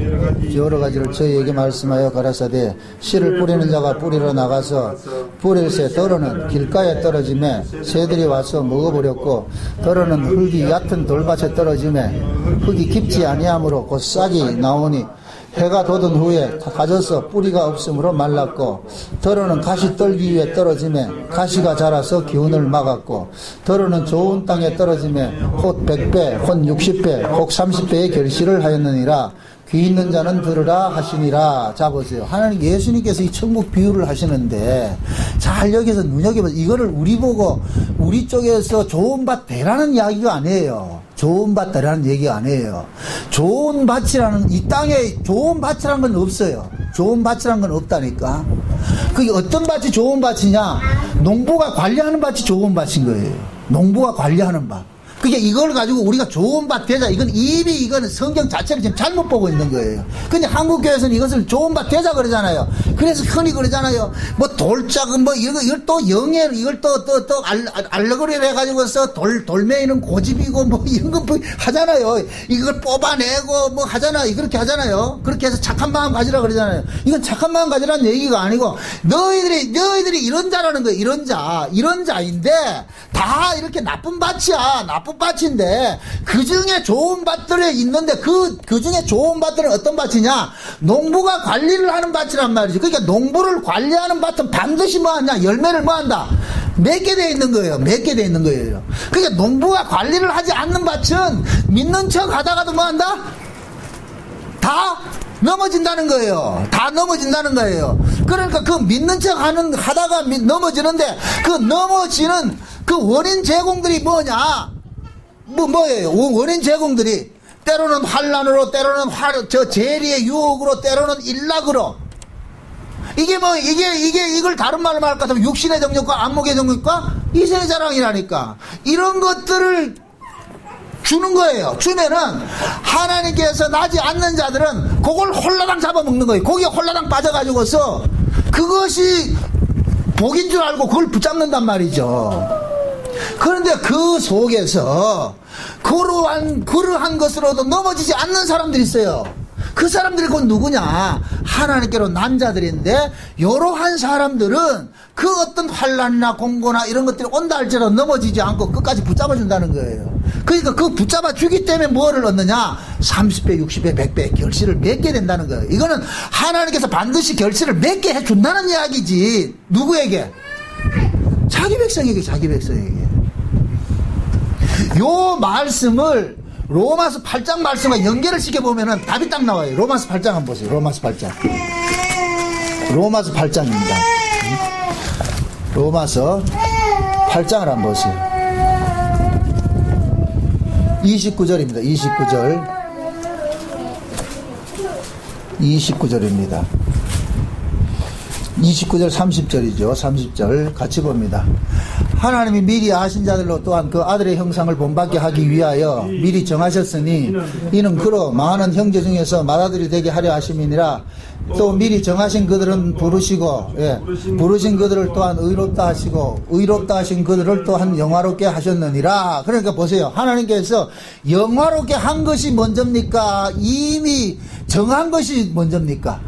여러 가지를 저희에게 말씀하여 가라사대 씨를 뿌리는 자가 뿌리러 나가서 뿌릴새 떨어는 길가에 떨어짐에 새들이 와서 먹어버렸고 떨어는 흙이 얕은 돌밭에 떨어짐에 흙이 깊지 아니하므로 곧 싹이 나오니 해가 돋은 후에 가져서 뿌리가 없으므로 말랐고 더러는 가시 떨기 위해 떨어짐에 가시가 자라서 기운을 막았고 더러는 좋은 땅에 떨어짐에 혹 100배 혹 60배 혹 30배의 결실을 하였느니라. 귀 있는 자는 들으라 하시니라. 자 보세요. 하나님 예수님께서 이 천국 비유를 하시는데 잘 여기서 눈여겨보세요. 이거를 우리 보고 우리 쪽에서 좋은 밭 되라는 이야기가 아니에요. 좋은 밭 되라는 얘기가 아니에요. 좋은 밭이라는 이 땅에 좋은 밭이라는 건 없어요. 좋은 밭이라는 건 없다니까. 그게 어떤 밭이 좋은 밭이냐? 농부가 관리하는 밭이 좋은 밭인 거예요. 농부가 관리하는 밭. 그게 이걸 가지고 우리가 좋은 밭 되자. 이거는 성경 자체를 지금 잘못 보고 있는 거예요. 근데 한국교회에서는 이것을 좋은 밭 되자 그러잖아요. 그래서 흔히 그러잖아요. 뭐 돌짝은 뭐 이걸 또 영예, 이걸 또 알러그리를 해가지고서 돌매이는 고집이고 뭐 이런 거 하잖아요. 이걸 뽑아내고 뭐 하잖아요. 그렇게 하잖아요. 그렇게 해서 착한 마음 가지라 그러잖아요. 이건 착한 마음 가지라는 얘기가 아니고 너희들이 이런 자라는 거예요. 이런 자인데 다 이렇게 나쁜 밭이야. 나쁜 밭인데 그 중에 좋은 밭들이 있는데 그 중에 좋은 밭들은 어떤 밭이냐? 농부가 관리를 하는 밭이란 말이죠. 그러니까 농부를 관리하는 밭은 반드시 뭐 하냐? 열매를 뭐 한다? 맺게 돼 있는 거예요. 맺게 돼 있는 거예요. 그러니까 농부가 관리를 하지 않는 밭은 믿는 척 하다가도 뭐 한다? 다 넘어진다는 거예요. 다 넘어진다는 거예요. 그러니까 그 믿는 척 하다가 넘어지는데 그 넘어지는 그 원인 제공들이 뭐냐? 뭐예요? 원인 제공들이 때로는 환난으로, 때로는 재리의 유혹으로, 때로는 일락으로. 이걸 다른 말로 말할 것 같으면 육신의 정욕과 안목의 정욕과 이세의 자랑이라니까. 이런 것들을 주는 거예요. 주면은 하나님께서 나지 않는 자들은 그걸 홀라당 잡아먹는 거예요. 거기에 홀라당 빠져가지고서 그것이 복인 줄 알고 그걸 붙잡는단 말이죠. 그런데 그 속에서 그러한 것으로도 넘어지지 않는 사람들이 있어요. 그 사람들이 곧 누구냐? 하나님께로 난 자들인데 이러한 사람들은 그 어떤 환난이나 공고나 이런 것들이 온다 할지라도 넘어지지 않고 끝까지 붙잡아 준다는 거예요. 그러니까 그 붙잡아 주기 때문에 뭐를 얻느냐? 30배, 60배, 100배 결실을 맺게 된다는 거예요. 이거는 하나님께서 반드시 결실을 맺게 해준다는 이야기지. 누구에게? 자기 백성에게. 요 말씀을 로마서 8장 말씀과 연결을 시켜보면은 답이 딱 나와요. 로마서 8장 한번 보세요. 로마서 8장입니다. 로마서 8장을 한번 보세요. 29절입니다. 29절. 29절입니다. 29절 30절이죠. 30절 같이 봅니다. 하나님이 미리 아신 자들로 또한 그 아들의 형상을 본받게 하기 위하여 미리 정하셨으니 이는 그로 많은 형제 중에서 맏아들이 되게 하려 하심이니라. 또 미리 정하신 그들은 부르시고 부르신 그들을 또한 의롭다 하시고 의롭다 하신 그들을 또한 영화롭게 하셨느니라. 그러니까 보세요. 하나님께서 영화롭게 한 것이 먼저입니까? 이미 정한 것이 먼저입니까?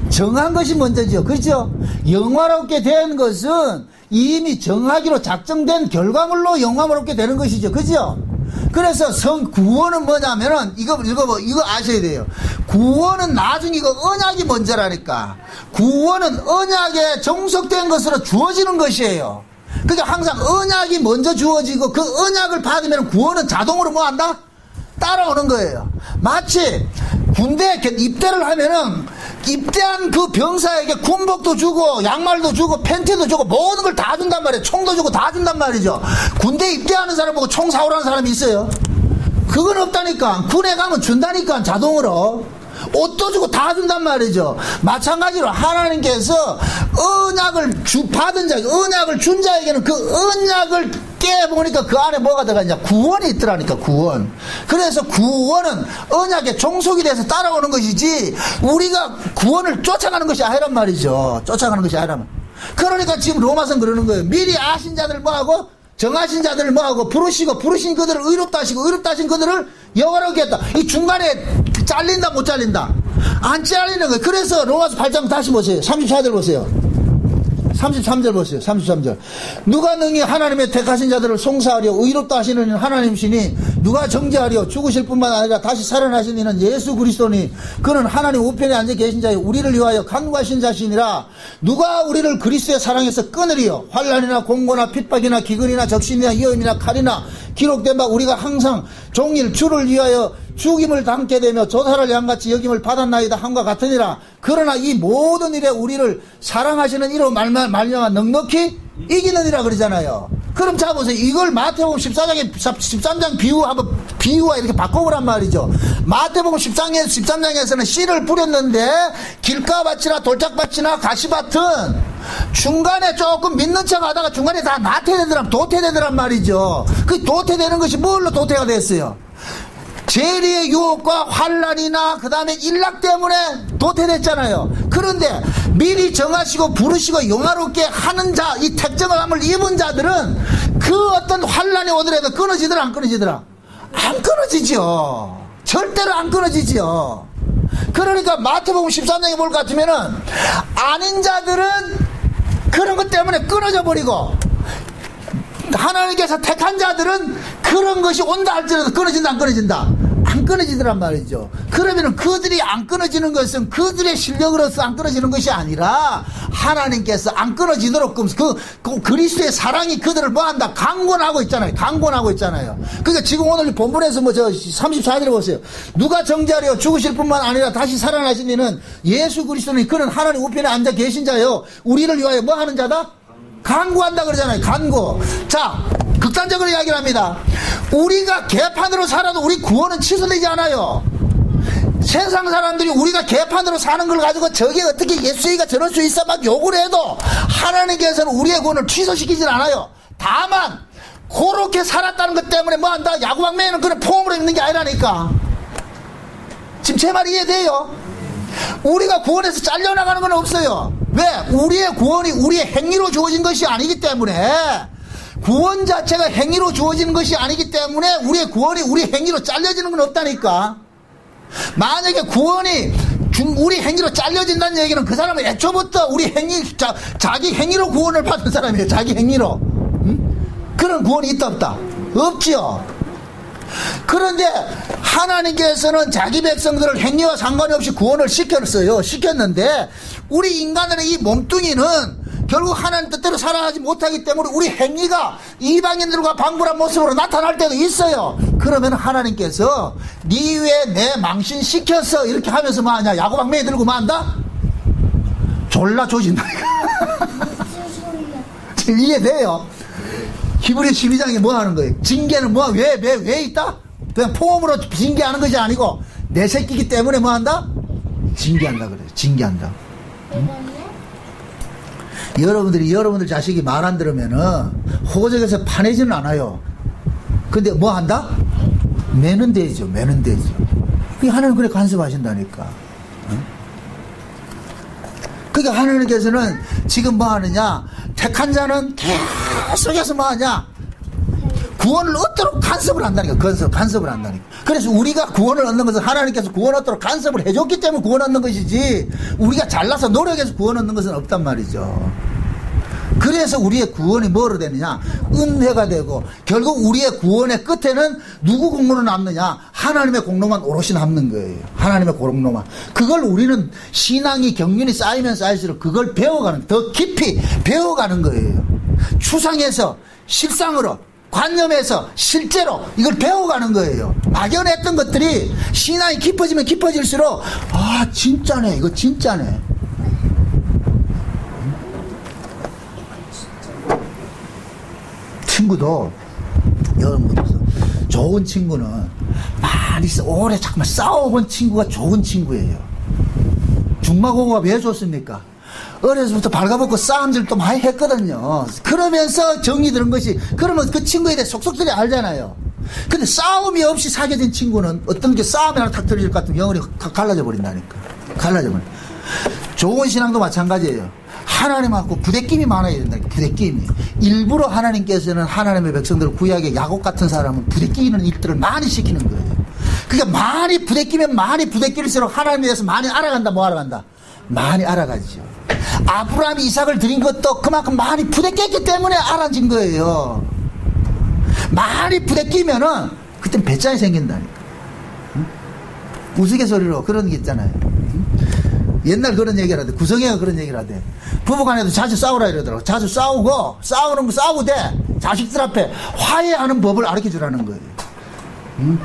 정한 것이 먼저죠. 그렇죠? 영화롭게 된 것은 이미 정하기로 작정된 결과물로 영화롭게 되는 것이죠. 그죠? 그래서 구원은 뭐냐면은, 이거 아셔야 돼요. 구원은 나중에 이거 언약이 먼저라니까. 구원은 언약에 종속된 것으로 주어지는 것이에요. 그러니까 항상 언약이 먼저 주어지고 그 언약을 받으면 구원은 자동으로 뭐 한다? 따라오는 거예요. 마치 군대에 입대를 하면은 입대한 그 병사에게 군복도 주고 양말도 주고 팬티도 주고 모든 걸 다 준단 말이에요. 총도 주고 다 준단 말이죠. 군대 입대하는 사람 보고 총 사오라는 사람이 있어요? 그건 없다니까. 군에 가면 준다니까. 자동으로 옷도 주고 다 준단 말이죠. 마찬가지로 하나님께서 언약을 받은 자, 언약을 준 자에게는 그 언약을 깨보니까 그 안에 뭐가 들어가냐? 구원이 있더라니까. 구원. 그래서 구원은 언약에 종속이 돼서 따라오는 것이지 우리가 구원을 쫓아가는 것이 아니란 말이죠. 쫓아가는 것이 아니란 말이죠. 그러니까 지금 로마서는 그러는 거예요. 미리 아신 자들 뭐하고 정하신 자들을 뭐하고 부르신 그들을 의롭다 하시고 의롭다 하신 그들을 영원하게 했다. 이 중간에 잘린다 못 잘린다? 안 잘리는 거예요. 그래서 로마서 8장 다시 보세요. 34절 보세요. 33절 보세요. 33절. 누가 능히 하나님의 택하신 자들을 송사하려 의롭다 하시는 하나님이시니 누가 정죄하려 죽으실 뿐만 아니라 다시 살아나신 이는 예수 그리스도니 그는 하나님 우편에 앉아 계신 자여 우리를 위하여 간구하신 자시니라. 누가 우리를 그리스도의 사랑에서 끊으리요? 환난이나 공고나 핍박이나 기근이나 적신이나 위험이나 칼이나 기록된 바 우리가 항상 종일 주를 위하여 죽임을 당게 되며 조사를 양같이 여김을 받았나이다 함과 같으니라. 그러나 이 모든 일에 우리를 사랑하시는 이로 말미암아 넉넉히 이기느니라 그러잖아요. 그럼 자 보세요. 이걸 마태복음 13장 비유와 이렇게 바꿔보란 말이죠. 마태복음 13장에서는 씨를 뿌렸는데 길가밭이나 돌짝밭이나 가시밭은 중간에 조금 믿는 척 하다가 중간에 다 도태되더란 말이죠. 그 도태되는 것이 뭘로 도태가 됐어요? 재리의 유혹과 환난이나 그 다음에 일락 때문에 도태됐잖아요. 그런데 미리 정하시고 부르시고 영화롭게 하는 자, 이 택정함을 입은 자들은 그 어떤 환난이 오더라도 끊어지더라 안 끊어지더라? 안 끊어지죠. 절대로 안 끊어지죠. 그러니까 마태복음 13장에 볼 것 같으면은 아닌 자들은 그런 것 때문에 끊어져 버리고 하나님께서 택한 자들은 그런 것이 온다 할지라도 끊어진다 안 끊어진다? 안 끊어지더란 말이죠. 그러면 그들이 안 끊어지는 것은 그들의 실력으로서 안 끊어지는 것이 아니라 하나님께서 안 끊어지도록 그 그리스도의 사랑이 그들을 뭐한다? 강권하고 있잖아요. 강권하고 있잖아요. 그러니까 지금 오늘 본문에서 34절에 보세요. 누가 정죄하려 죽으실 뿐만 아니라 다시 살아나신 이는 예수 그리스도니 그는 하나님 우편에 앉아 계신 자요 우리를 위하여 뭐 하는 자다? 간구한다 그러잖아요. 간구. 자, 극단적으로 이야기를 합니다. 우리가 개판으로 살아도 우리 구원은 취소되지 않아요. 세상 사람들이 우리가 개판으로 사는 걸 가지고 저게 어떻게 예수이가 저럴 수 있어 막 욕을 해도 하나님께서는 우리의 구원을 취소시키질 않아요. 다만 그렇게 살았다는 것 때문에 뭐한다? 야구방매는 그런 포함으로 있는 게 아니라니까. 지금 제 말 이해돼요? 우리가 구원에서 잘려나가는 건 없어요. 왜? 우리의 구원이 우리의 행위로 주어진 것이 아니기 때문에, 구원 자체가 행위로 주어지는 것이 아니기 때문에 우리의 구원이 우리 행위로 잘려지는 건 없다니까. 만약에 구원이 우리 행위로 잘려진다는 얘기는 그 사람은 애초부터 우리 행위, 자기 행위로 구원을 받은 사람이에요. 자기 행위로. 응? 그런 구원이 있다 없다? 없지요. 그런데 하나님께서는 자기 백성들을 행위와 상관이 없이 구원을 시켰는데 우리 인간들의 이 몸뚱이는 결국 하나님 뜻대로 살아가지 못하기 때문에 우리 행위가 이방인들과 방불한 모습으로 나타날 때도 있어요. 그러면 하나님께서 네 위에 내 망신 시켰어 이렇게 하면서 뭐하냐? 야구방망이 들고 뭐한다? 졸라 조진다. 지금 이해돼요? 히브리 12장에 뭐 하는 거예요? 징계는 왜 있다? 그냥 포함으로 징계하는 것이 아니고 내 새끼이기 때문에 뭐 한다? 징계한다 그래요. 징계한다. 응? 여러분들 자식이 말 안 들으면은 호적에서 파내지는 않아요. 근데 뭐 한다? 매는 되죠. 매는 되죠. 하나님 그래 간섭하신다니까. 응? 그러니까 하나님께서는 지금 뭐 하느냐? 택한 자는 계속해서 뭐 하냐? 구원을 얻도록 간섭을 한다니까. 간섭을 한다니까. 그래서 우리가 구원을 얻는 것은 하나님께서 구원 얻도록 간섭을 해줬기 때문에 구원 얻는 것이지, 우리가 잘나서 노력해서 구원 얻는 것은 없단 말이죠. 그래서 우리의 구원이 뭐로 되느냐? 은혜가 되고, 결국 우리의 구원의 끝에는 누구 공로로 남느냐? 하나님의 공로만 오롯이 남는 거예요. 하나님의 공로만. 그걸 우리는 신앙이 경륜이 쌓이면 쌓일수록 그걸 배워가는, 더 깊이 배워가는 거예요. 추상에서 실상으로, 관념에서 실제로 이걸 배워가는 거예요. 막연했던 것들이 신앙이 깊어지면 깊어질수록, 아, 진짜네. 이거 진짜네. 친구도, 여러분들, 좋은 친구는 많이 오래 잠깐만 싸워본 친구가 좋은 친구예요. 중마고고가 왜 좋습니까? 어려서부터 발가벗고 싸움질도 많이 했거든요. 그러면서 정이 드는 것이, 그러면 그 친구에 대해 속속들이 알잖아요. 근데 싸움이 없이 사귀어진 친구는 어떤 게 싸움이 하나 탁 터질 것 같으면 영혼이 갈라져 버린다니까. 갈라져 버려. 좋은 신앙도 마찬가지예요. 하나님하고 부대낌이 많아야 된다니까. 부대낌이. 일부러 하나님께서는 하나님의 백성들을 구약의 야곱 같은 사람은 부대끼는 일들을 많이 시키는 거예요. 그러니까 많이 부대끼면 많이 부대낄수록 하나님에 대해서 많이 알아간다. 뭐 알아간다? 많이 알아가죠. 아브라함이 이삭을 드린 것도 그만큼 많이 부대꼈기 때문에 알아진 거예요. 많이 부대끼면은 그땐 배짱이 생긴다니까. 응? 우스갯소리로 그런 게 있잖아요. 응? 옛날 그런 얘기를 하대. 구성애가 그런 얘기를 하대. 부부간에도 자주 싸우라 이러더라고. 자주 싸우고, 싸우는 거 싸우되 자식들 앞에 화해하는 법을 가르쳐 주라는 거예요. 응?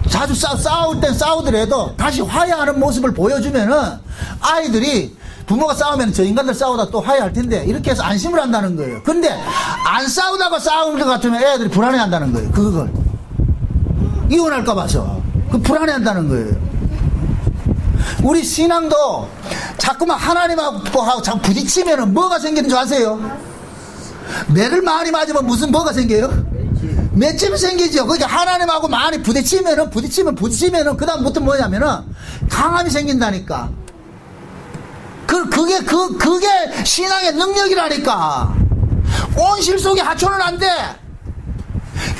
자주 싸울 땐 싸우더라도 다시 화해하는 모습을 보여주면은 아이들이, 부모가 싸우면 저 인간들 싸우다 또 화해할 텐데 이렇게 해서 안심을 한다는 거예요. 근데 안 싸우다가 싸우는 것 같으면 애들이 불안해 한다는 거예요. 그걸 이혼할까 봐서 그 불안해 한다는 거예요. 우리 신앙도 자꾸만 하나님하고 자꾸 부딪히면은 뭐가 생기는 줄 아세요? 매를 많이 맞으면 무슨 뭐가 생겨요? 맷집이 생기죠. 그러니까 하나님하고 많이 부딪히면은 그 다음부터 뭐냐면은 강함이 생긴다니까. 그게 신앙의 능력이라니까. 온 실속에 하초는 안 돼.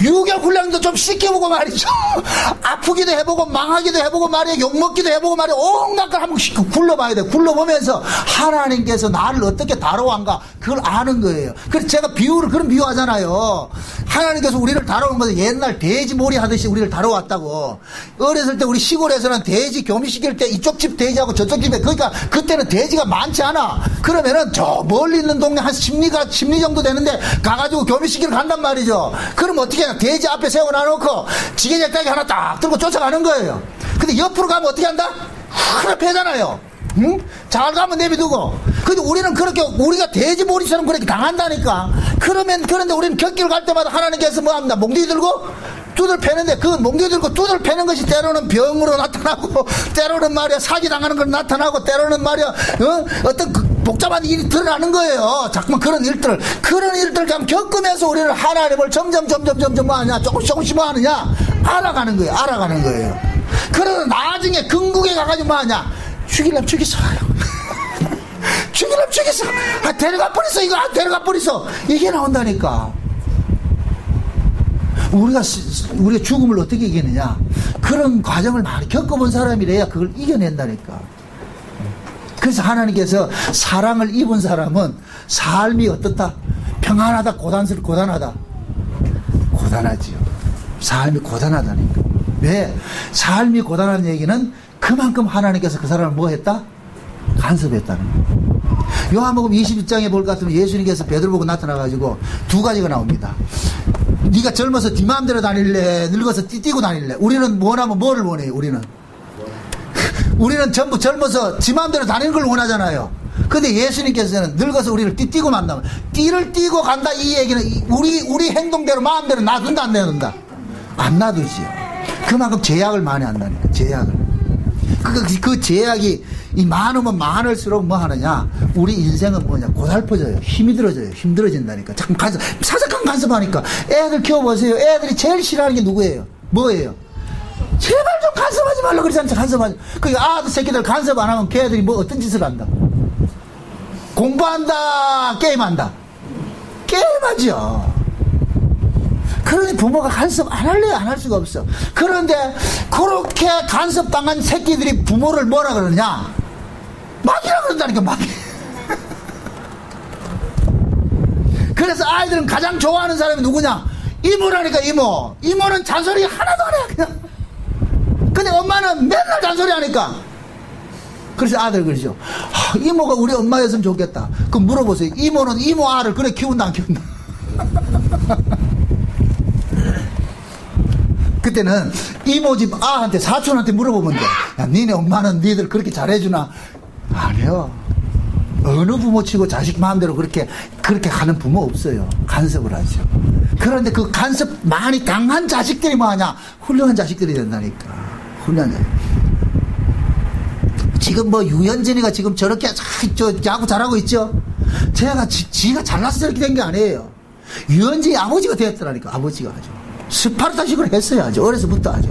유교 훈련도 좀 시켜보고 말이죠. 아프기도 해보고 망하기도 해보고 말이야. 욕먹기도 해보고 말이야. 온갖 걸 한번 굴러봐야 돼. 굴러보면서 하나님께서 나를 어떻게 다뤄왔는가 그걸 아는 거예요. 그래서 제가 그런 비유하잖아요. 하나님께서 우리를 다뤄온 것은 옛날 돼지 몰이 하듯이 우리를 다뤄왔다고. 어렸을 때 우리 시골에서는 돼지 교미시킬 때 이쪽 집 돼지하고 저쪽 집에, 그러니까 그때는 돼지가 많지 않아. 그러면은 저 멀리 있는 동네 한 10리 정도 되는데 가가지고 교미시키러 간단 말이죠. 그럼 어떻게 하냐? 돼지 앞에 세워놔놓고 지게장따기 하나 딱 들고 쫓아가는 거예요. 근데 옆으로 가면 어떻게 한다? 하나 패잖아요. 응? 잘 가면 내비두고. 근데 우리는 그렇게, 우리가 돼지 몰이처럼 그렇게 당한다니까. 그런데 우리는 곁길 갈 때마다 하나님께서 뭐 합니다? 몽둥이 들고 두들 패는데, 그 몽둥이 들고 두들 패는 것이 때로는 병으로 나타나고, 때로는 말이야 사기 당하는 걸 나타나고, 때로는 말이야 어떤 복잡한 일이 드러나는 거예요. 자꾸만 그런 일들 좀 겪으면서 우리는 하나님을 점점 뭐 하냐, 조금씩 뭐 하느냐 알아가는 거예요. 그러다 나중에 궁극에 가가지고 뭐 하냐, 죽이려면 죽이소. 죽이려면 죽이소. 데려가 버리소. 이거 데려가 버리소. 이게 나온다니까. 우리가 죽음을 어떻게 이기느냐, 그런 과정을 많이 겪어본 사람이래야 그걸 이겨낸다니까. 그래서 하나님께서 사랑을 입은 사람은 삶이 어떻다? 평안하다, 고단하다. 고단하지요. 삶이 고단하다니까. 왜? 삶이 고단한 얘기는 그만큼 하나님께서 그 사람을 뭐 했다? 간섭했다는 거예요. 요한복음 21장에 볼 것 같으면 예수님께서 베드로 보고 나타나가지고 두 가지가 나옵니다. 네가 젊어서 네 마음대로 다닐래, 늙어서 뛰고 다닐래. 우리는 원하면 뭐를 원해요? 우리는 전부 젊어서 지 마음대로 다니는 걸 원하잖아요. 근데 예수님께서는 늙어서 우리를 뛰고 만나면, 띠를 띠고 간다 이 얘기는 우리 행동대로 마음대로 놔둔다 안 놔둔다? 안 놔두지요. 그만큼 제약을 많이 한다니까. 제약을. 그 제약이 이 많으면 많을수록 뭐 하느냐? 우리 인생은 뭐냐? 고달퍼져요. 힘이 들어져요. 힘들어진다니까. 자꾸 사색한 간섭하니까. 애들 키워보세요. 애들이 제일 싫어하는 게 누구예요? 뭐예요? 제발 좀 간섭하지 말라 그러잖아요. 간섭하지. 그러니까 아들 새끼들 간섭 안 하면 걔들이 뭐 어떤 짓을 한다? 공부한다, 게임한다. 게임하죠. 그러니 부모가 간섭 안 할래요? 안 할 수가 없어. 그런데 그렇게 간섭당한 새끼들이 부모를 뭐라 그러느냐? 막이라 그런다니까, 막. 그래서 아이들은 가장 좋아하는 사람이 누구냐? 이모라니까, 이모. 이모는 잔소리 하나도 안 해, 그냥. 근데 엄마는 맨날 잔소리 하니까. 그래서 아들 그러죠. 이모가 우리 엄마였으면 좋겠다. 그럼 물어보세요. 이모는 이모 알을 그래 키운다, 안 키운다? 그때는 이모 집 아한테, 사촌한테 물어보면 돼. 야, 니네 엄마는 니들 그렇게 잘해주나? 아니요. 어느 부모 치고 자식 마음대로 그렇게 하는 부모 없어요. 간섭을 하죠. 그런데 그 간섭 많이 당한 자식들이 뭐하냐? 훌륭한 자식들이 된다니까. 훌륭한 자식. 지금 뭐 유현진이가 지금 저렇게 야구 잘하고 있죠? 지가 잘나서 저렇게 된 게 아니에요. 유현진이 아버지가 되었더라니까. 아버지가 아주 스파르타식으로 했어요. 아주 어려서부터 아주.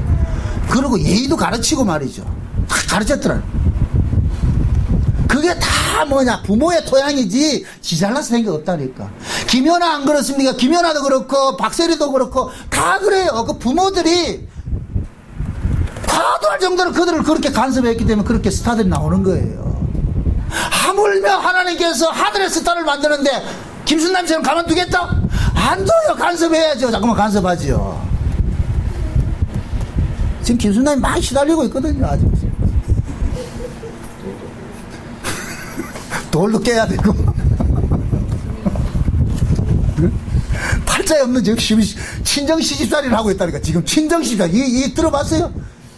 그리고 예의도 가르치고 말이죠. 다 가르쳤더라. 그게 다 뭐냐? 부모의 토양이지 지 잘나서 된 게 없다니까. 김연아 안 그렇습니까? 김연아도 그렇고 박세리도 그렇고 다 그래요. 그 부모들이 과도할 정도로 그들을 그렇게 간섭했기 때문에 그렇게 스타들이 나오는 거예요. 하물며 하나님께서 하늘의 스타를 만드는데 김순남처럼 가만두겠다? 안 둬요. 간섭해야죠. 자꾸만 간섭하죠. 지금 김순남이 많이 시달리고 있거든요. 아주. 돌도 깨야 되고. 팔자에 없는 지금 친정 시집살이를 하고 있다니까. 지금 친정 시집살이. 이 들어봤어요?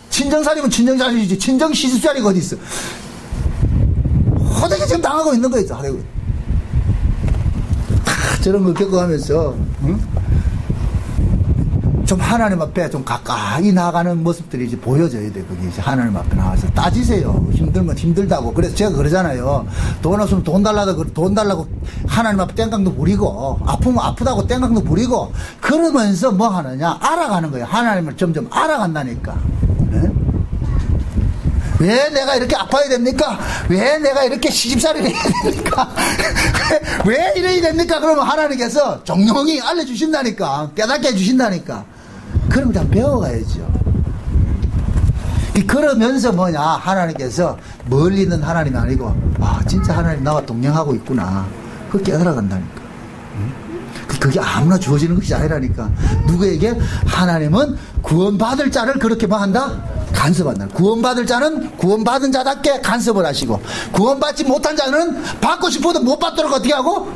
친정살이면 친정살이지. 친정 시집살이가 어디 있어? 호되게 지금 당하고 있는 거예요. 저런 걸 겪어가면서, 응? 좀 하나님 앞에 좀 가까이 나가는 모습들이 이제 보여져야 돼. 그게 이제 하나님 앞에 나와서 따지세요. 힘들면 힘들다고. 그래서 제가 그러잖아요. 돈 없으면 돈 달라고 하나님 앞에 땡깡도 부리고, 아프면 아프다고 땡깡도 부리고, 그러면서 뭐 하느냐? 알아가는 거예요. 하나님을 점점 알아간다니까. 네? 왜 내가 이렇게 아파야 됩니까? 왜 내가 이렇게 시집살이를 해야 됩니까? 왜 이래야 됩니까? 그러면 하나님께서 정령이 알려주신다니까. 깨닫게 해주신다니까. 그럼 다 배워가야죠. 그러면서 뭐냐? 하나님께서 멀리 있는 하나님이 아니고, 진짜 하나님 나와 동행하고 있구나. 그걸 깨달아간다니까. 그게 아무나 주어지는 것이 아니라니까. 누구에게? 하나님은 구원받을 자를 그렇게 뭐 한다? 간섭한다. 구원받을 자는 구원받은 자답게 간섭을 하시고, 구원받지 못한 자는 받고 싶어도 못 받도록 어떻게 하고?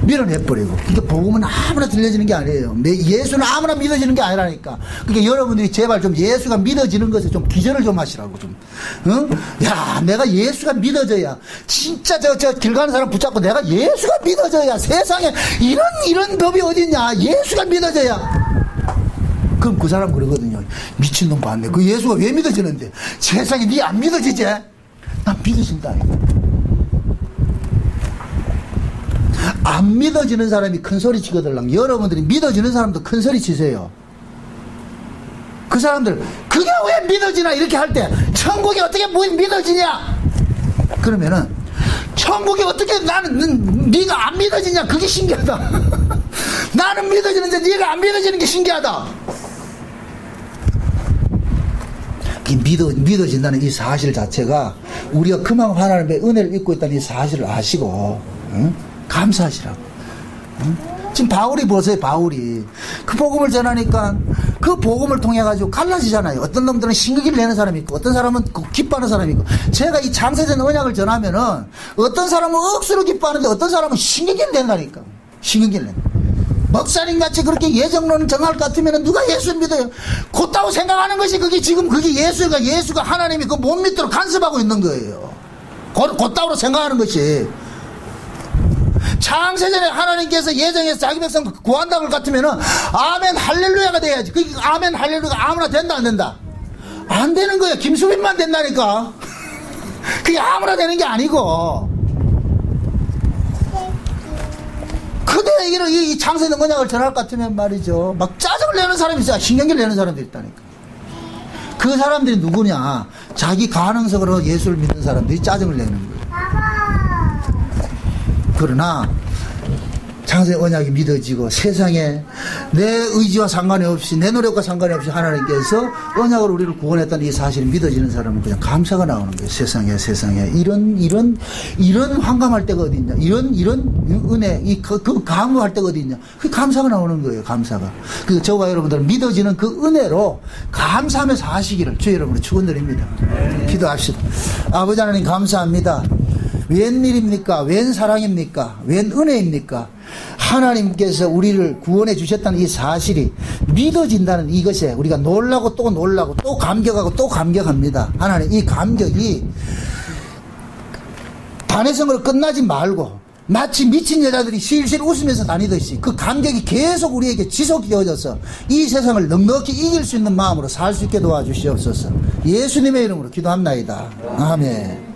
밀어내버리고. 그러니까 복음은 아무나 들려지는 게 아니에요. 예수는 아무나 믿어지는 게 아니라니까. 그러니까 여러분들이 제발 좀 예수가 믿어지는 것에 좀 기절을 좀 하시라고 좀. 응? 야, 내가 예수가 믿어져야, 진짜 저 길 가는 사람 붙잡고 내가 예수가 믿어져야, 세상에 이런 법이 어딨냐. 예수가 믿어져야. 그럼 그 사람 그러거든요. 미친놈 봤네. 그 예수가 왜 믿어지는데? 세상에 니 안 믿어지지? 난 믿어진다. 안 믿어지는 사람이 큰 소리 치거들랑. 여러분들이 믿어지는 사람도 큰 소리 치세요. 그 사람들 그게 왜 믿어지나 이렇게 할 때 천국이 어떻게 믿어지냐? 그러면은 천국이 어떻게 나는 네가 안 믿어지냐? 그게 신기하다. 나는 믿어지는데 네가 안 믿어지는 게 신기하다. 믿어진다는 이 사실 자체가 우리가 그만큼 하나님의 은혜를 입고 있다는 이 사실을 아시고, 응? 감사하시라고. 응? 지금 바울이 보세요. 바울이 그 복음을 전하니까 그 복음을 통해 가지고 갈라지잖아요. 어떤 놈들은 신경을 내는 사람이 있고, 어떤 사람은 기뻐하는 사람이 있고. 제가 이 창세전 언약을 전하면은 어떤 사람은 억수로 기뻐하는데 어떤 사람은 신경을 낸다니까. 신경을 낸다. 목사님 같이 그렇게 예정론을 정할 것 같으면 누가 예수를 믿어요? 곧다고 생각하는 것이 그게 예수가 하나님이 그 못 믿도록 간섭하고 있는 거예요. 곧다고 생각하는 것이. 창세전에 하나님께서 예정해서 자기 백성 구한다고 할 것 같으면은 아멘 할렐루야가 돼야지. 그 아멘 할렐루야가 아무나 된다 안 된다? 안 되는 거야. 김수빈만 된다니까. 그게 아무나 되는 게 아니고, 그대에게는 이 창세된 언약을 전할 것 같으면 말이죠. 막 짜증을 내는 사람이 있어요. 신경질 내는 사람들이 있다니까. 그 사람들이 누구냐? 자기 가능성으로 예수를 믿는 사람들이 짜증을 내는 거예요. 그러나 창세 언약이 믿어지고 세상에 내 의지와 상관이 없이 내 노력과 상관이 없이 하나님께서 언약으로 우리를 구원했다는 이 사실이 믿어지는 사람은 그냥 감사가 나오는 거예요. 세상에 이런 환감할 때가 어디 있냐? 이런 은혜 그 감사할 때가 어디 있냐? 그 감사가 나오는 거예요. 감사가. 그 저와 여러분들은 믿어지는 그 은혜로 감사하면서 하시기를 주의 여러분을 축원드립니다. 기도합시다. 아버지 하나님 감사합니다. 웬일입니까? 웬 사랑입니까? 웬 은혜입니까? 하나님께서 우리를 구원해 주셨다는 이 사실이 믿어진다는 이것에 우리가 놀라고 또 감격하고 또 감격합니다. 하나님, 이 감격이 반해성으로 끝나지 말고 마치 미친 여자들이 실실 웃으면서 다니듯이 그 감격이 계속 우리에게 지속되어져서 이 세상을 넉넉히 이길 수 있는 마음으로 살 수 있게 도와주시옵소서. 예수님의 이름으로 기도합나이다. 아멘.